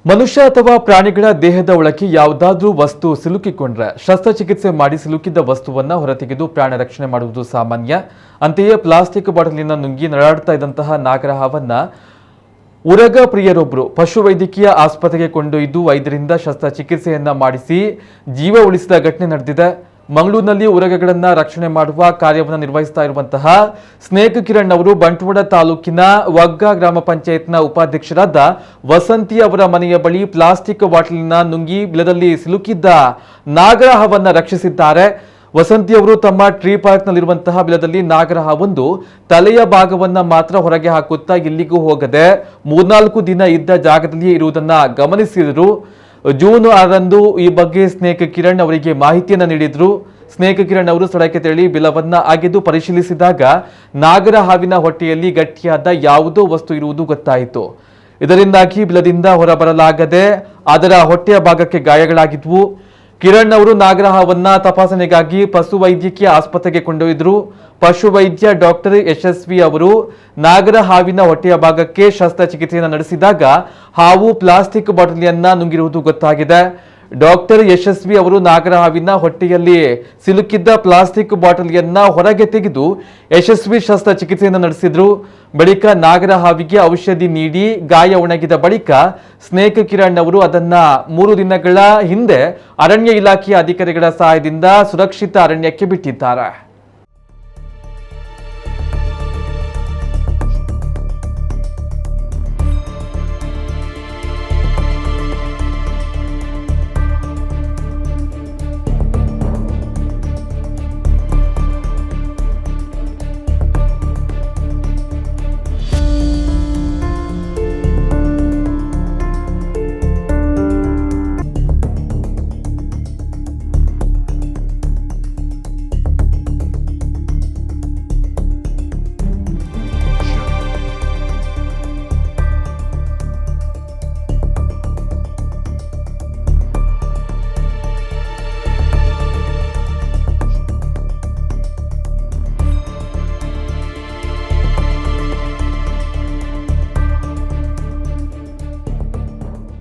ಮನುಷ್ಯ ಅಥವಾ ಪ್ರಾಣಿಗಳ ದೇಹದ ಒಳಗೆ ಯಾವುದಾದ್ರೂ ವಸ್ತು ಸಿಲುಕಿಕೊಂಡ್ರೆ ಶಸ್ತ್ರಚಿಕಿತ್ಸೆ ಮಾಡಿ ಸಿಲುಕಿದ್ದ ವಸ್ತುವನ್ನ ಹೊರತೆಗೆದು ಪ್ರಾಣ ರಕ್ಷಣೆ ಮಾಡುವುದು ಸಾಮಾನ್ಯ. ಅಂತೆಯೇ ಪ್ಲಾಸ್ಟಿಕ್ ಬಾಟಲಿನ ನುಂಗಿ ನರಳಾಡ್ತಾ ಇದ್ದಂತಹ ನಾಗರಹಾವನ್ನ ಉರಗ ಪ್ರಿಯರೊಬ್ಬರು ಪಶುವೈದ್ಯಕೀಯ ಆಸ್ಪತ್ರೆಗೆ ಕೊಂಡೊಯ್ದು ವೈದ್ಯರಿಂದ ಶಸ್ತ್ರಚಿಕಿತ್ಸೆಯನ್ನ ಮಾಡಿಸಿ ಜೀವ ಉಳಿಸಿದ ಘಟನೆ ನಡೆದಿದೆ. ಮಂಗಳೂರಿನಲ್ಲಿ ಉರಗಗಳನ್ನ ರಕ್ಷಣೆ ಮಾಡುವ ಕಾರ್ಯವನ್ನು ನಿರ್ವಹಿಸ್ತಾ ಇರುವಂತಹ ಸ್ನೇಕ್ ಕಿರಣ್ ಅವರು ಬಂಟ್ವಾಳ ತಾಲೂಕಿನ ವಗ್ಗ ಗ್ರಾಮ ಪಂಚಾಯತ್ನ ಉಪಾಧ್ಯಕ್ಷರಾದ ವಸಂತಿ ಅವರ ಮನೆಯ ಬಳಿ ಪ್ಲಾಸ್ಟಿಕ್ ಬಾಟಲಿನ ನುಂಗಿ ಬಿಲದಲ್ಲಿ ಸಿಲುಕಿದ್ದ ನಾಗರಹಾವನ್ನ ರಕ್ಷಿಸಿದ್ದಾರೆ. ವಸಂತಿ ಅವರು ತಮ್ಮ ಟ್ರೀ ಪಾರ್ಕ್ ನಲ್ಲಿರುವಂತಹ ಬಿಲದಲ್ಲಿ ನಾಗರಹಾವೊಂದು ತಲೆಯ ಭಾಗವನ್ನ ಮಾತ್ರ ಹೊರಗೆ ಹಾಕುತ್ತಾ ಎಲ್ಲಿಗೂ ಹೋಗದೆ 3-4 ದಿನ ಇದ್ದ ಜಾಗದಲ್ಲಿಯೇ ಇರುವುದನ್ನ ಗಮನಿಸಿದರು. ಜೂನ್ 6ರಂದು ಈ ಬಗ್ಗೆ ಸ್ನೇಕ್ ಕಿರಣ್ ಅವರಿಗೆ ಮಾಹಿತಿಯನ್ನ ನೀಡಿದ್ರು. ಸ್ನೇಕ್ ಕಿರಣ್ ಅವರು ಸ್ಥಳಕ್ಕೆ ತೆರಳಿ ಬಿಲವನ್ನ ಅಗೆದು ಪರಿಶೀಲಿಸಿದಾಗ ನಾಗರಹಾವಿನ ಹೊಟ್ಟೆಯಲ್ಲಿ ಗಟ್ಟಿಯಾದ ಯಾವುದೋ ವಸ್ತು ಇರುವುದು ಗೊತ್ತಾಯಿತು. ಇದರಿಂದಾಗಿ ಬಿಲದಿಂದ ಹೊರಬರಲಾಗದೆ ಅದರ ಹೊಟ್ಟೆಯ ಭಾಗಕ್ಕೆ ಗಾಯಗಳಾಗಿದ್ವು. ಕಿರಣ್ ಅವರು ನಾಗರಹಾವನ್ನ ತಪಾಸಣೆಗಾಗಿ ಪಶುವೈದ್ಯಕೀಯ ಆಸ್ಪತ್ರೆಗೆ ಕೊಂಡೊಯ್ದರು. ಪಶುವೈದ್ಯ ಡಾಕ್ಟರ್ ಯಶಸ್ವಿ ಅವರು ನಾಗರಹಾವಿನ ಹೊಟ್ಟೆಯ ಭಾಗಕ್ಕೆ ಶಸ್ತ್ರಚಿಕಿತ್ಸೆಯನ್ನು ನಡೆಸಿದಾಗ ಹಾವು ಪ್ಲಾಸ್ಟಿಕ್ ಬಾಟಲಿಯನ್ನ ನುಂಗಿರುವುದು ಗೊತ್ತಾಗಿದೆ. ಡಾಕ್ಟರ್ ಯಶಸ್ವಿ ಅವರು ನಾಗರಹಾವಿನ ಹೊಟ್ಟೆಯಲ್ಲಿ ಸಿಲುಕಿದ್ದ ಪ್ಲಾಸ್ಟಿಕ್ ಬಾಟಲಿಯನ್ನ ಹೊರಗೆ ತೆಗೆದು ಯಶಸ್ವಿ ಶಸ್ತ್ರಚಿಕಿತ್ಸೆಯನ್ನು ನಡೆಸಿದ್ರು. ಬಳಿಕ ನಾಗರಹಾವಿಗೆ ಔಷಧಿ ನೀಡಿ ಗಾಯ ಒಣಗಿದ ಬಳಿಕ ಸ್ನೇಕ್ ಕಿರಣ್ ಅವರು ಅದನ್ನ 3 ದಿನಗಳ ಹಿಂದೆ ಅರಣ್ಯ ಇಲಾಖೆಯ ಅಧಿಕಾರಿಗಳ ಸಹಾಯದಿಂದ ಸುರಕ್ಷಿತ ಅರಣ್ಯಕ್ಕೆ ಬಿಟ್ಟಿದ್ದಾರೆ.